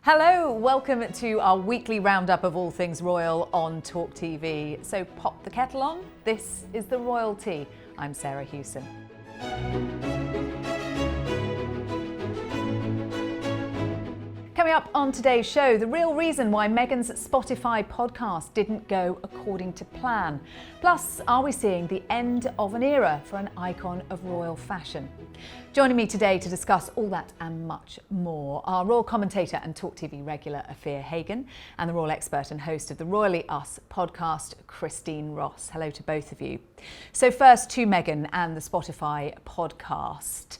Hello, welcome to our weekly roundup of all things royal on TalkTV. So pop the kettle on. This is The Royalty. I'm Sarah Hewson. Coming up on today's show, the real reason why Meghan's Spotify podcast didn't go according to plan. Plus, are we seeing the end of an era for an icon of royal fashion? Joining me today to discuss all that and much more are royal commentator and TalkTV regular Afua Hagan and the royal expert and host of the Royally Us podcast, Christine Ross. Hello to both of you. So first to Meghan and the Spotify podcast.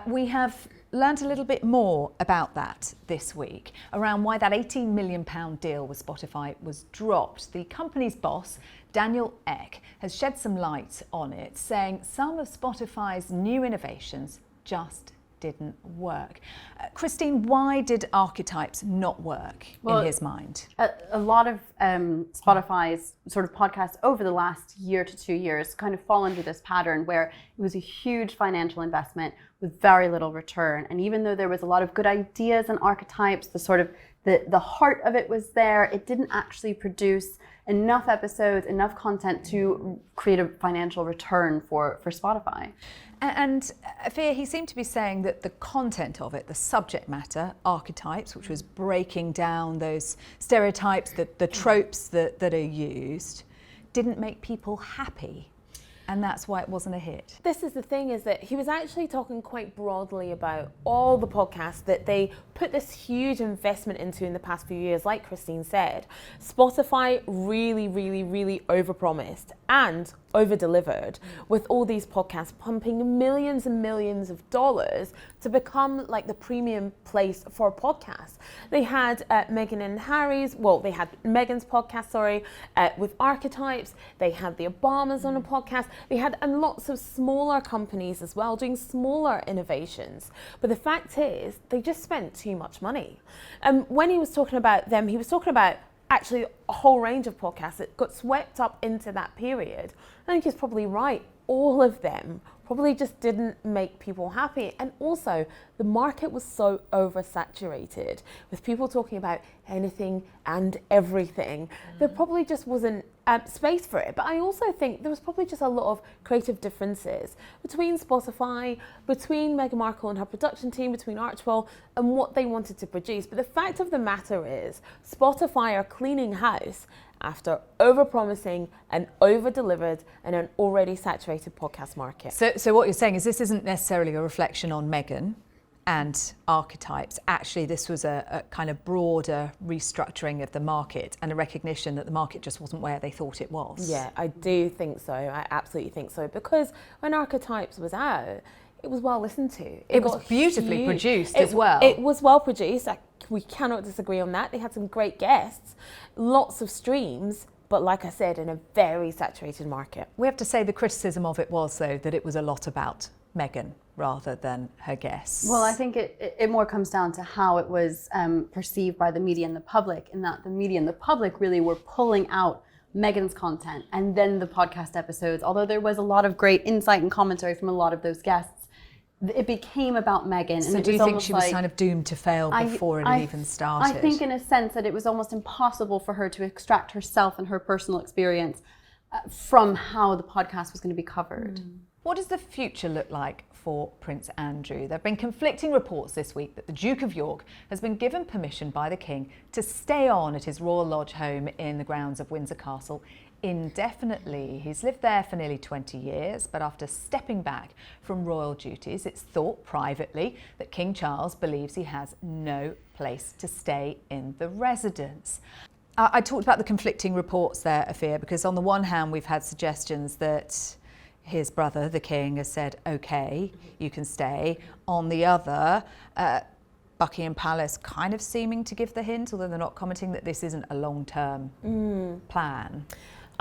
We have learned a little bit more about that this week, around why that £18 million deal with Spotify was dropped. The company's boss, Daniel Ek, has shed some light on it, saying some of Spotify's new innovations just didn't work. Christine, why did Archetypes not work in his mind? A lot of Spotify's sort of podcasts over the last year to 2 years kind of fall under this pattern where it was a huge financial investment with very little return. And even though there was a lot of good ideas and archetypes, the heart of it was there, it didn't actually produce enough episodes, enough content to create a financial return for Spotify. And Afua, he seemed to be saying that the content of it, the subject matter, Archetypes, which was breaking down those stereotypes, the tropes that are used, didn't make people happy. And that's why it wasn't a hit. This is the thing, is that he was actually talking quite broadly about all the podcasts that they put this huge investment into in the past few years. Like Christine said, Spotify really overpromised and over-delivered with all these podcasts pumping millions and millions of dollars to become like the premium place for podcasts. They had Meghan and Harry's, they had Meghan's podcast, with Archetypes. They had the Obamas on a podcast. They had lots of smaller companies as well doing smaller innovations. But the fact is, they just spent too much money. When he was talking about them, he was talking about actually a whole range of podcasts that got swept up into that period. I think he's probably right. All of them probably just didn't make people happy. And also, the market was so oversaturated with people talking about anything and everything. There probably just wasn't space for it. But I also think there was probably just a lot of creative differences between Spotify, between Meghan Markle and her production team, between Archewell and what they wanted to produce. But the fact of the matter is, Spotify are cleaning house after overpromising and over-delivered in an already saturated podcast market. So what you're saying is this isn't necessarily a reflection on Meghan and Archetypes. Actually, this was a kind of broader restructuring of the market and a recognition that the market just wasn't where they thought it was. Yeah, I do think so. I absolutely think so. Because when Archetypes was out, it was well listened to. It was beautifully produced as well. It was well produced. We cannot disagree on that. They had some great guests, lots of streams, but like I said, in a very saturated market. We have to say the criticism of it was, though, that it was a lot about Meghan rather than her guests. Well, I think it more comes down to how it was perceived by the media and the public, in that the media and the public really were pulling out Meghan's content and then the podcast episodes. Although there was a lot of great insight and commentary from a lot of those guests, it became about Meghan. So do you think she was kind of doomed to fail before it had even started? I think in a sense that it was almost impossible for her to extract herself and her personal experience from how the podcast was going to be covered. What does the future look like for Prince Andrew? There have been conflicting reports this week that the Duke of York has been given permission by the King to stay on at his Royal Lodge home in the grounds of Windsor Castle indefinitely. He's lived there for nearly 20 years, but after stepping back from royal duties, it's thought privately that King Charles believes he has no place to stay in the residence. I talked about the conflicting reports there, Afua, because on the one hand, we've had suggestions that his brother, the King, has said, OK, you can stay. On the other, Buckingham Palace kind of seeming to give the hint, although they're not commenting, that this isn't a long-term plan.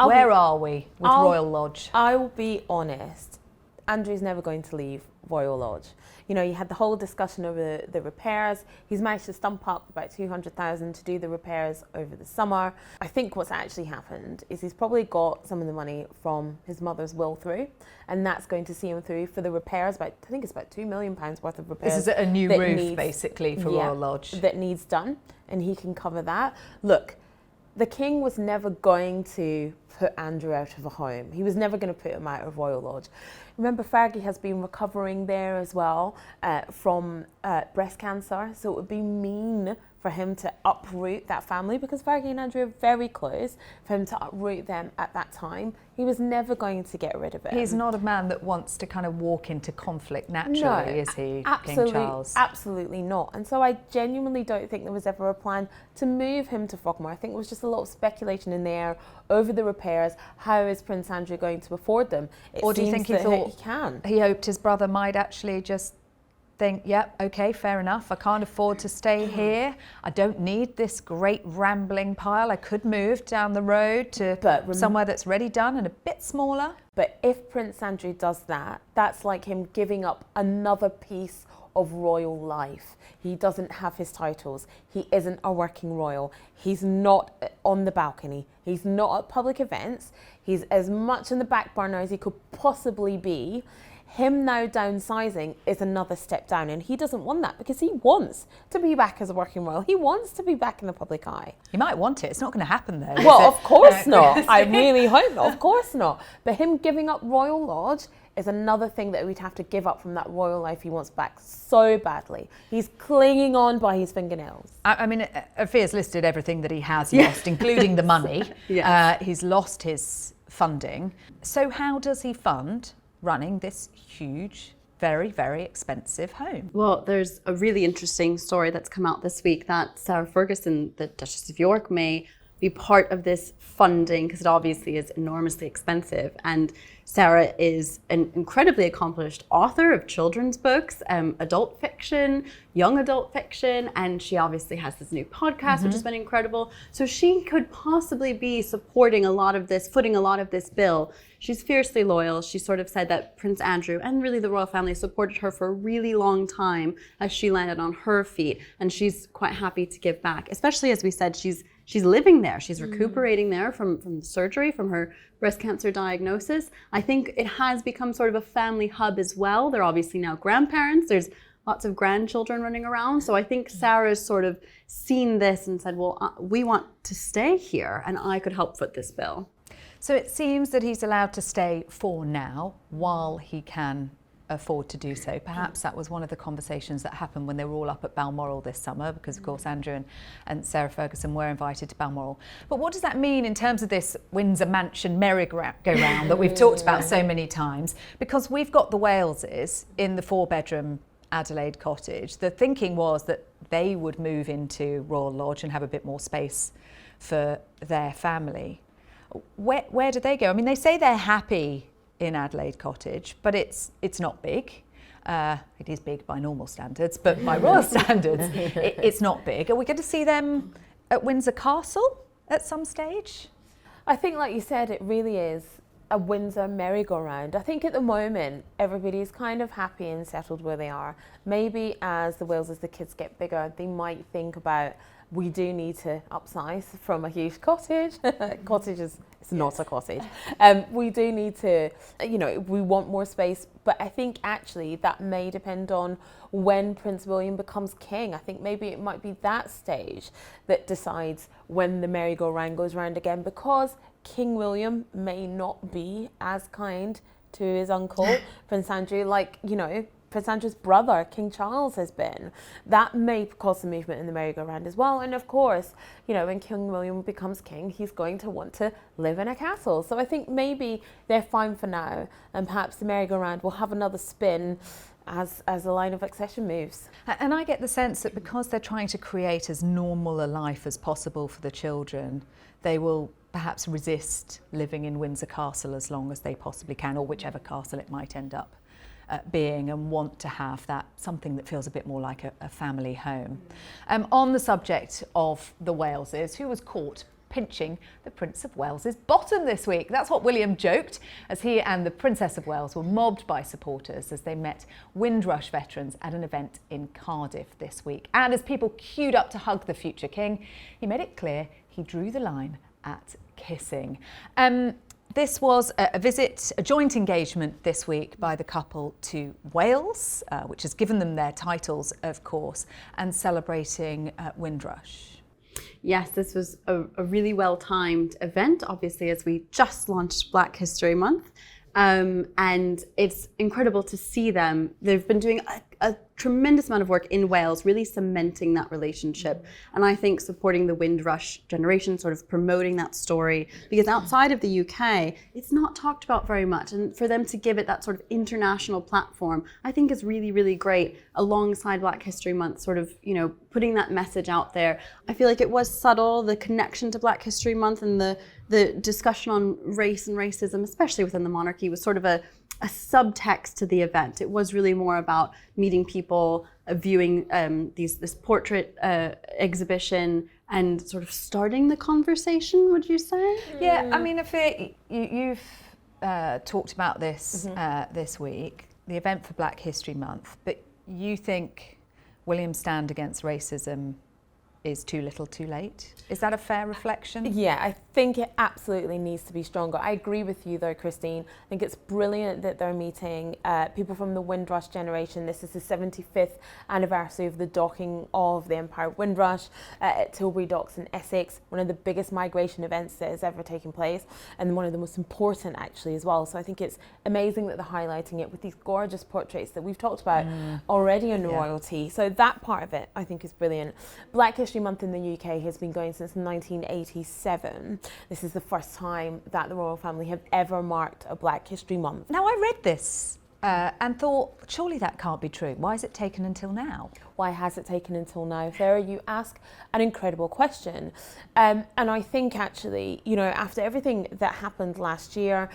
Where are we with Royal Lodge? I will be honest. Andrew's never going to leave Royal Lodge. You know, you had the whole discussion over the repairs. He's managed to stump up about 200,000 to do the repairs over the summer. I think what's actually happened is he's probably got some of the money from his mother's will through, and that's going to see him through for the repairs. I think it's about £2 million worth of repairs. This is a new roof, basically, for Royal Lodge. That needs done, and he can cover that. Look, the king was never going to put Andrew out of a home. He was never going to put him out of Royal Lodge. Remember, Fergie has been recovering there as well from breast cancer, so it would be mean for him to uproot that family, because Fergie and Andrew are very close, for him to uproot them at that time. He was never going to get rid of it. He's not a man that wants to kind of walk into conflict naturally, is he, King Charles? Absolutely not. And so I genuinely don't think there was ever a plan to move him to Frogmore. I think it was just a lot of speculation in the air over the repairs. How is Prince Andrew going to afford them? Or do you think he thought he can? He hoped his brother might actually just think, yep, okay, fair enough. I can't afford to stay here. I don't need this great rambling pile. I could move down the road to somewhere that's ready done and a bit smaller. But if Prince Andrew does that, that's like him giving up another piece of royal life. He doesn't have his titles. He isn't a working royal. He's not on the balcony. He's not at public events. He's as much in the back burner as he could possibly be. Him now downsizing is another step down, and he doesn't want that because he wants to be back as a working royal. He wants to be back in the public eye. He might want it. It's not going to happen though. Well, of course not. I really hope not. Of course not. But him giving up Royal Lodge is another thing that we'd have to give up from that royal life he wants back so badly. He's clinging on by his fingernails. I mean, Afua's listed everything that he has lost, including the money. He's lost his funding. So how does he fund running this huge, very, very expensive home? Well, there's a really interesting story that's come out this week that Sarah Ferguson, the Duchess of York, may be part of this funding, because it obviously is enormously expensive. And Sarah is an incredibly accomplished author of children's books, adult fiction, young adult fiction, and she obviously has this new podcast, which has been incredible. So she could possibly be supporting a lot of this, footing a lot of this bill. She's fiercely loyal. She sort of said that Prince Andrew and really the royal family supported her for a really long time as she landed on her feet, and she's quite happy to give back, especially as we said, she's living there. She's recuperating there from surgery, from her breast cancer diagnosis. I think it has become sort of a family hub as well. They're obviously now grandparents. There's lots of grandchildren running around. So I think Sarah's sort of seen this and said, well, we want to stay here and I could help foot this bill. So it seems that he's allowed to stay for now while he can afford to do so. Perhaps that was one of the conversations that happened when they were all up at Balmoral this summer, because of course Andrew and Sarah Ferguson were invited to Balmoral. But what does that mean in terms of this Windsor Mansion merry-go-round that we've talked about so many times? Because we've got the Waleses in the 4-bedroom Adelaide cottage. The thinking was that they would move into Royal Lodge and have a bit more space for their family. Where do they go? I mean, they say they're happy in Adelaide Cottage, but it's not big. It is big by normal standards, but by royal standards, it's not big. Are we going to see them at Windsor Castle at some stage? I think, like you said, it really is a Windsor merry-go-round. I think at the moment, everybody's kind of happy and settled where they are. Maybe as the kids get bigger, they might think about, we do need to upsize from a huge cottage. Cottage is not a cottage. We do need to, we want more space. But I think actually that may depend on when Prince William becomes king. I think maybe it might be that stage that decides when the merry-go-round goes round again, because King William may not be as kind to his uncle, Prince Andrew, Prince Andrew's brother, King Charles, has been. That may cause some movement in the merry-go-round as well. And of course, when King William becomes king, he's going to want to live in a castle. So I think maybe they're fine for now. And perhaps the merry-go-round will have another spin as the line of succession moves. And I get the sense that because they're trying to create as normal a life as possible for the children, they will perhaps resist living in Windsor Castle as long as they possibly can, or whichever castle it might end up being, and want to have that something that feels a bit more like a family home. On the subject of the Waleses, who was caught pinching the Prince of Wales's bottom this week. That's what William joked as he and the Princess of Wales were mobbed by supporters as they met Windrush veterans at an event in Cardiff this week. And as people queued up to hug the future king, he made it clear he drew the line at kissing. This was a joint engagement this week by the couple to Wales, which has given them their titles, of course, and celebrating Windrush. Yes, this was a really well-timed event, obviously, as we just launched Black History Month. And it's incredible to see them. They've been doing a tremendous amount of work in Wales, really cementing that relationship. And I think supporting the Windrush generation, sort of promoting that story, because outside of the UK, it's not talked about very much. And for them to give it that sort of international platform, I think is really, really great, alongside Black History Month, sort of, you know, putting that message out there. I feel like it was subtle, the connection to Black History Month and the discussion on race and racism, especially within the monarchy, was sort of a subtext to the event. It was really more about meeting people, viewing this portrait exhibition, and sort of starting the conversation, would you say? Yeah, I mean, if you've talked about this this week, the event for Black History Month, but you think William's stand against racism is too little too late? Is that a fair reflection? Yeah, I think it absolutely needs to be stronger. I agree with you though, Christine. I think it's brilliant that they're meeting people from the Windrush generation. This is the 75th anniversary of the docking of the Empire Windrush at Tilbury Docks in Essex, one of the biggest migration events that has ever taken place, and one of the most important actually as well. So I think it's amazing that they're highlighting it with these gorgeous portraits that we've talked about already on royalty. So that part of it I think is brilliant. Black History Month in the UK has been going since 1987. This is the first time that the royal family have ever marked a Black History Month. Now, I read this and thought, surely that can't be true. Why has it taken until now? Why has it taken until now? Sarah, you ask an incredible question. And I think actually, you know, after everything that happened last year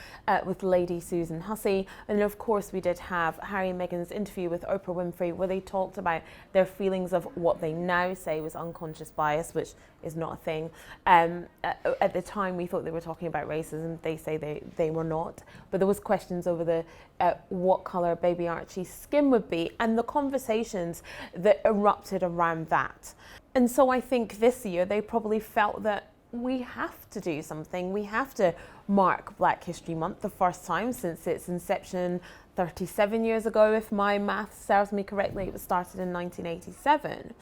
with Lady Susan Hussey, and of course we did have Harry and Meghan's interview with Oprah Winfrey, where they talked about their feelings of what they now say was unconscious bias, which is not a thing. At the time we thought they were talking about racism. They say they were not. But there was questions over the what colour baby Archie's skin would be, and the conversations that erupted around that. And so I think this year they probably felt that we have to do something. We have to mark Black History Month, the first time since its inception 37 years ago, if my math serves me correctly. It was started in 1987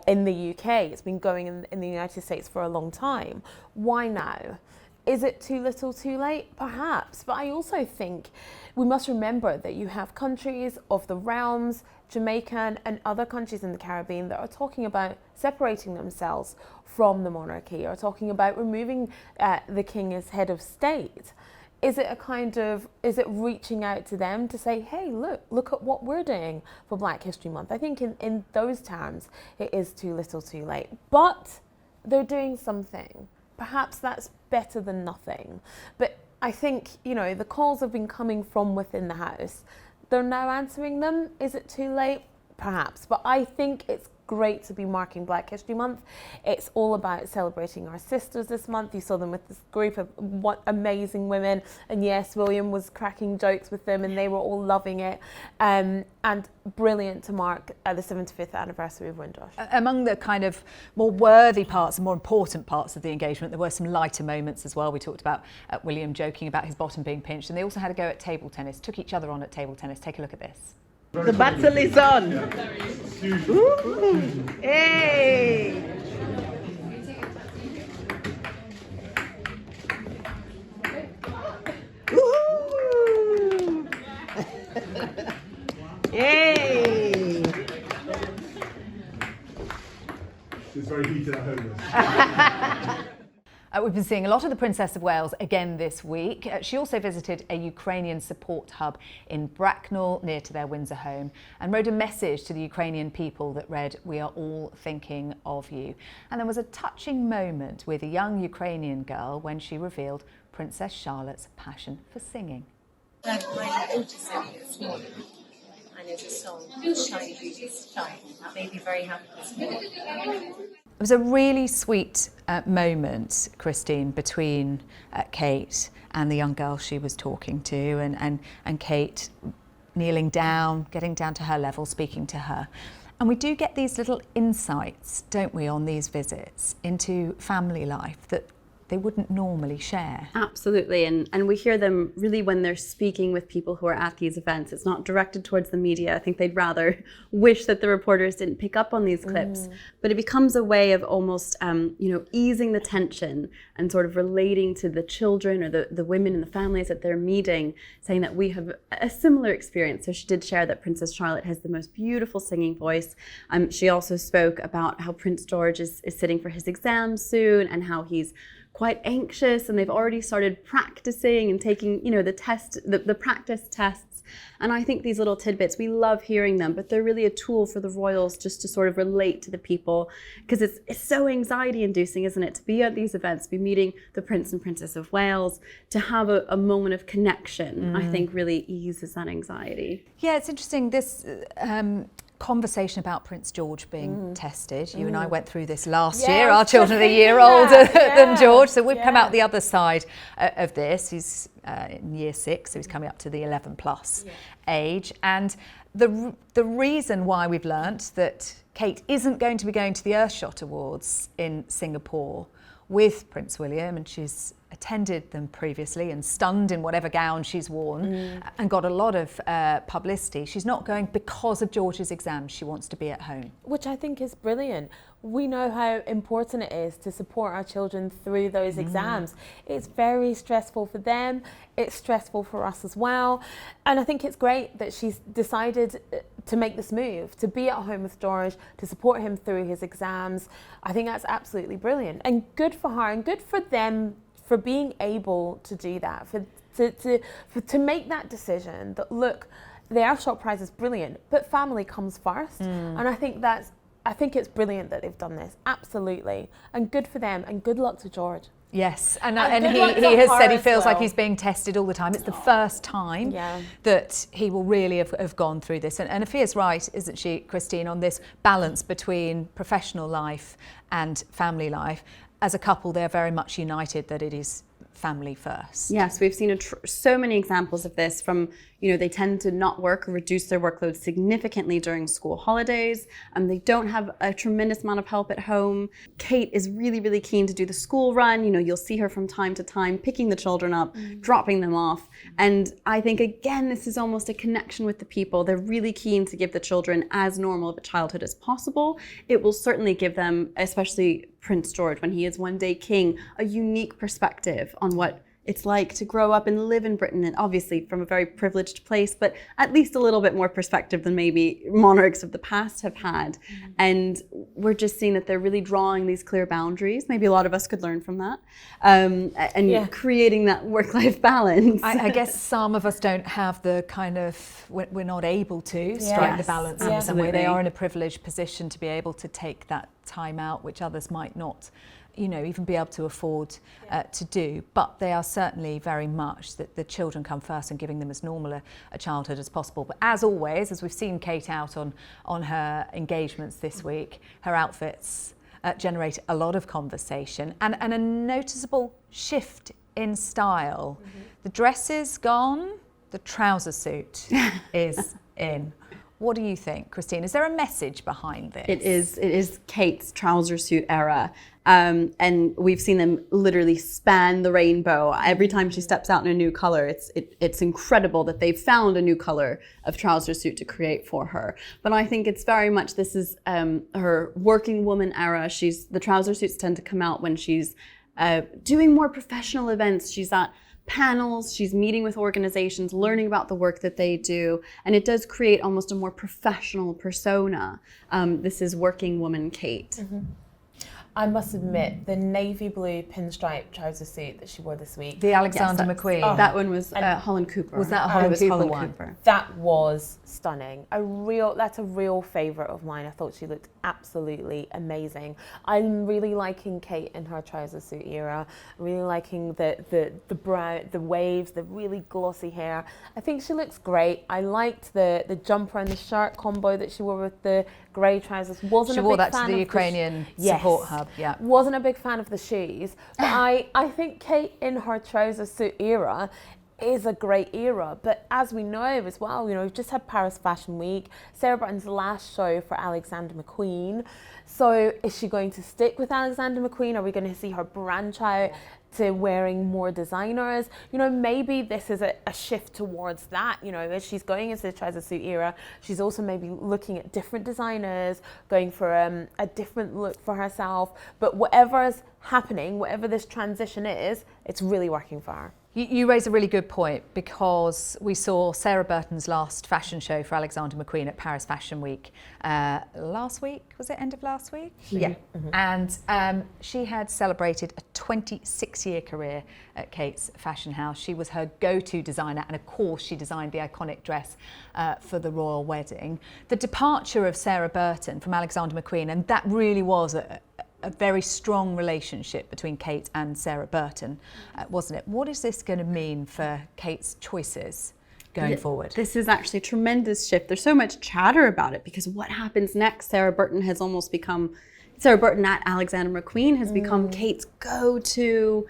in the UK. It's been going in the United States for a long time. Why now? Is it too little too late? Perhaps. But I also think we must remember that you have countries of the realms, Jamaica and other countries in the Caribbean, that are talking about separating themselves from the monarchy, or talking about removing the king as head of state. Is it reaching out to them to say, hey, look at what we're doing for Black History Month? I think in those terms, it is too little too late. But they're doing something. Perhaps that's better than nothing. But I think, you know, the calls have been coming from within the house. They're now answering them. Is it too late? Perhaps. But I think it's great to be marking Black History Month. It's all about celebrating our sisters this month. You saw them with this group of what amazing women, and yes, William was cracking jokes with them and they were all loving it, and brilliant to mark the 75th anniversary of Windrush. Among the kind of more worthy parts and more important parts of the engagement, there were some lighter moments as well. We talked about William joking about his bottom being pinched, and they also had a go at table tennis, took each other on at table tennis. Take a look at this. The battle is on. Ooh. Hey. Woo. Yay. It's very heated at home. We've been seeing a lot of the Princess of Wales again this week. She also visited a Ukrainian support hub in Bracknell, near to their Windsor home, and wrote a message to the Ukrainian people that read, "We are all thinking of you." And there was a touching moment with a young Ukrainian girl when she revealed Princess Charlotte's passion for singing. My daughter sent me this morning, and it's a song, Shiny Beauties Shine. That made me very happy this morning. was a really sweet moment, Christine, between Kate and the young girl she was talking to, and Kate kneeling down, getting down to her level, speaking to her. And we do get these little insights, don't we, on these visits into family life that they wouldn't normally share. Absolutely, and we hear them really when they're speaking with people who are at these events. It's not directed towards the media. I think they'd rather wish that the reporters didn't pick up on these clips, but it becomes a way of almost, easing the tension and sort of relating to the children or the women and the families that they're meeting, saying that we have a similar experience. So she did share that Princess Charlotte has the most beautiful singing voice. She also spoke about how Prince George is sitting for his exams soon and how he's quite anxious, and they've already started practicing and taking, the practice tests. And I think these little tidbits, we love hearing them, but they're really a tool for the royals just to sort of relate to the people, because it's so anxiety inducing, isn't it, to be at these events, to be meeting the Prince and Princess of Wales, to have a moment of connection, I think really eases that anxiety. Yeah, it's interesting, this conversation about Prince George being tested. You and I went through this last year. Our children are a year older than George, so we've come out the other side of this. He's in year 6, so he's coming up to the 11 plus age. And the reason why we've learnt that Kate isn't going to be going to the Earthshot Awards in Singapore with Prince William, and she's attended them previously and stunned in whatever gown she's worn and got a lot of publicity. She's not going because of George's exams. She wants to be at home. Which I think is brilliant. We know how important it is to support our children through those exams. It's very stressful for them. It's stressful for us as well. And I think it's great that she's decided to make this move, to be at home with George, to support him through his exams. I think that's absolutely brilliant and good for her and good for them for being able to do that, to make that decision that, look, the Earthshot Prize is brilliant, but family comes first. And I think it's brilliant that they've done this, absolutely. And good for them, and good luck to George. Yes, and he has said he feels like he's being tested all the time. It's the first time that he will really have gone through this. And Afua's right, isn't she, Christine, on this balance between professional life and family life. As a couple, they're very much united that it is family first. Yes, we've seen so many examples of this from, they tend to not work or reduce their workload significantly during school holidays, and they don't have a tremendous amount of help at home. Kate is really, really keen to do the school run. You'll see her from time to time picking the children up, dropping them off. And I think, again, this is almost a connection with the people. They're really keen to give the children as normal of a childhood as possible. It will certainly give them, especially Prince George, when he is one day king, a unique perspective on what it's like to grow up and live in Britain, and obviously from a very privileged place, but at least a little bit more perspective than maybe monarchs of the past have had. And we're just seeing that they're really drawing these clear boundaries. Maybe a lot of us could learn from that, and creating that work-life balance. I guess some of us don't have the kind of, we're not able to strike the balance in some way. They are in a privileged position to be able to take that time out, which others might not even be able to afford to do. But they are certainly very much that the children come first and giving them as normal a childhood as possible. But as always, as we've seen Kate out on her engagements this week, her outfits generate a lot of conversation and a noticeable shift in style. The dress is gone, the trouser suit is in. What do you think, Christine? Is there a message behind this? It is Kate's trouser suit era. And we've seen them literally span the rainbow. Every time she steps out in a new color, it's incredible that they've found a new color of trouser suit to create for her. But I think it's very much, this is her working woman era. The trouser suits tend to come out when she's doing more professional events. She's at panels, she's meeting with organizations, learning about the work that they do, and it does create almost a more professional persona. This is working woman Kate. I must admit, the navy blue pinstripe trouser suit that she wore this week. The Alexander McQueen. That one was Holland Cooper. Was that a Holland Cooper one? Cooper. That was stunning. That's a real favourite of mine. I thought she looked absolutely amazing. I'm really liking Kate in her trouser suit era. I'm really liking the brown, the waves, the really glossy hair. I think she looks great. I liked the jumper and the shirt combo that she wore with the grey trousers. Wasn't She a wore big that to fan the of Ukrainian Yes. support hub. Yeah. Wasn't a big fan of the shoes. But I think Kate in her trouser suit era is a great era. But as we know as well, you know, we've just had Paris Fashion Week, Sarah Burton's last show for Alexander McQueen. So is she going to stick with Alexander McQueen? Are we going to see her branch out to wearing more designers? You know, maybe this is a shift towards that. You know, as she's going into the trouser suit era, she's also maybe looking at different designers, going for a different look for herself. But whatever's happening, whatever this transition is, it's really working for her. You raise a really good point, because we saw Sarah Burton's last fashion show for Alexander McQueen at Paris Fashion Week last week. Was it end of last week? Yeah. And she had celebrated a 26-year career at Kate's fashion house. She was her go-to designer, and of course she designed the iconic dress for the royal wedding. The departure of Sarah Burton from Alexander McQueen, and that really was a very strong relationship between Kate and Sarah Burton, wasn't it? What is this going to mean for Kate's choices going forward? This is actually a tremendous shift. There's so much chatter about it, because what happens next? Sarah Burton at Alexander McQueen has become Kate's go-to,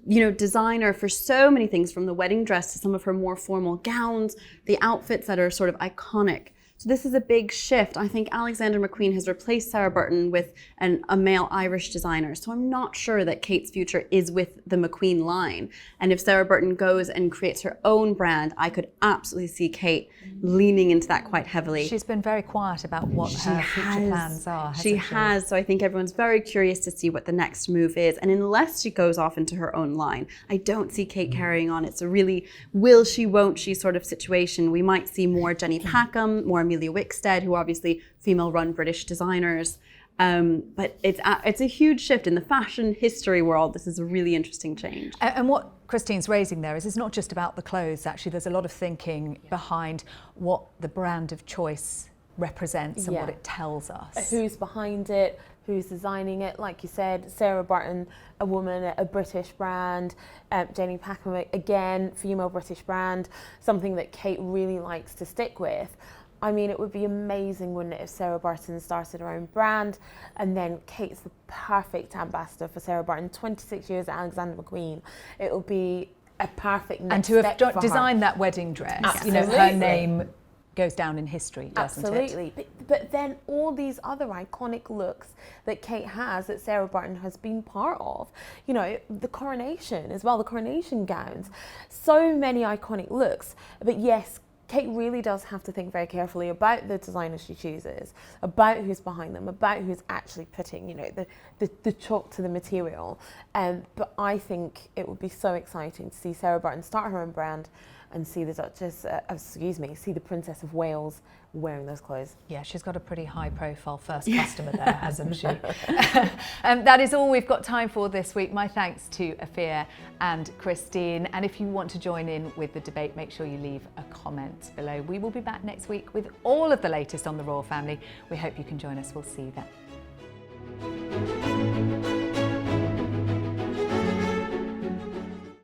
you know, designer for so many things, from the wedding dress to some of her more formal gowns, the outfits that are sort of iconic. So this is a big shift. I think Alexander McQueen has replaced Sarah Burton with a male Irish designer. So I'm not sure that Kate's future is with the McQueen line. And if Sarah Burton goes and creates her own brand, I could absolutely see Kate leaning into that quite heavily. She's been very quiet about what her future plans are, hasn't She has. So I think everyone's very curious to see what the next move is. And unless she goes off into her own line, I don't see Kate carrying on. It's a really will she, won't she sort of situation. We might see more Jenny Packham, more Amelia Wickstead, who are obviously female-run British designers. But it's a huge shift in the fashion history world. This is a really interesting change. And what Christine's raising there is it's not just about the clothes. Actually, there's a lot of thinking behind what the brand of choice represents and what it tells us. Who's behind it, who's designing it. Like you said, Sarah Burton, a woman, a British brand. Jenny Packham, again, female British brand, something that Kate really likes to stick with. I mean, it would be amazing, wouldn't it, if Sarah Burton started her own brand, and then Kate's the perfect ambassador for Sarah Burton. 26 years at Alexander McQueen. It will be a perfect next And to step have for designed her. that wedding dress, Absolutely. you know, her name goes down in history, doesn't it? Absolutely. But then all these other iconic looks that Kate has, that Sarah Burton has been part of, you know, the coronation as well, the coronation gowns, so many iconic looks. But yes, Kate really does have to think very carefully about the designers she chooses, about who's behind them, about who's actually putting, you know, the chalk to the material. But I think it would be so exciting to see Sarah Burton start her own brand and see the Duchess, see the Princess of Wales wearing those clothes. Yeah, she's got a pretty high profile first customer there, hasn't she? That is all we've got time for this week. My thanks to Afua and Christine. And if you want to join in with the debate, make sure you leave a comment below. We will be back next week with all of the latest on the royal family. We hope you can join us. We'll see you then.